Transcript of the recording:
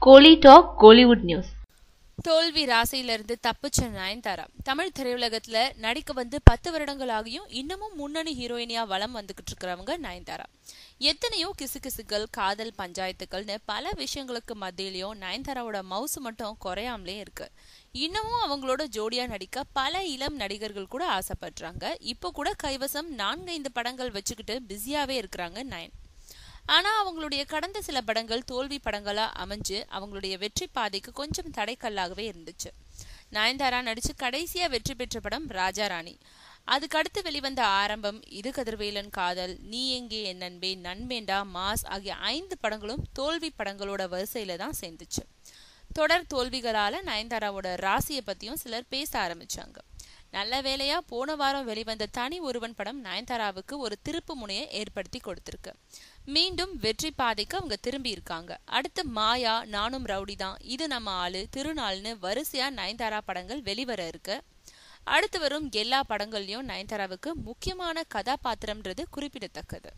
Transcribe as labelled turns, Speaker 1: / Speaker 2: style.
Speaker 1: கோலி talk Kollywood news.
Speaker 2: தோல்வி ராசியிலிருந்து தப்பிச்ச நயன்தாரா தமிழ் திரையுலகத்துல நடிக்க வந்து 10 வருடங்கள் ஆகியும் இன்னமும் முன்னணி ஹீரோயினியா வலம் வந்துகிட்டு இருக்கிறவங்க நயன்தாரா. எத்தனையோ கிசுகிசுகள், காதல் பஞ்சாயத்துக்கள்னு பல விஷயங்களுக்கு மத்தியிலயும் நயன்தாராவோட மவுசு மட்டும் குறையாமலே இருக்கு. இன்னமும் அவங்களோட ஜோடியா நடிக்க பல இளம் நடிகர்கள் கூட ஆசைப்படுறாங்க. இப்போ கூட கைவசம் 4-5 படங்கள் வச்சுக்கிட்டு பிஸியாவே இருக்கிறாங்க நயன். ஆனா அவங்களுடைய கடந்த சில படங்கள் தோல்வி படங்களா அமைஞ்சு அவங்களுடைய வெற்றி பாதைக்கு கொஞ்சம் தடைக்கல்லாகவே இருந்துச்சு. நயன்தாரா நடிச்சு கடைசியா வெற்றி பெற்ற படம் ராஜா ராணி. அதுக்கடுத்து வெளிவந்த ஆரம்பம், இது கதிர்வேலன் காதல், நீ எங்கே என் நண்பே, நண்பேண்டா, மாஸ் ஆகிய 5 படங்களும் தோல்வி படங்களோட வரிசையில தான் சேர்ந்துச்சு. தொடர் தோல்விகளால நயன்தாராவோட ராசியை பத்தியும் சிலர் பேச ஆரம்பிச்சாங்க. நல்ல வேளையா போன வாரம் வெளிவந்த தனி ஒருவன் படம் நயன்தாராவுக்கு ஒரு திருப்பு முனையை ஏற்படுத்தி கொடுத்திருக்கு. மீண்டும் வெற்றி பாதைக்கு அவங்க திரும்பி இருக்காங்க. அடுத்து மாயா, நானும் ரவுடி தான், இது நம்ம ஆளு, திருநாள்னு வரிசையா நயன்தாரா படங்கள் வெளிவர இருக்கு. அடுத்து வரும் எல்லா படங்கள்லயும் நயன்தாராவுக்கு முக்கியமான கதாபாத்திரம்ன்றது குறிப்பிடத்தக்கது.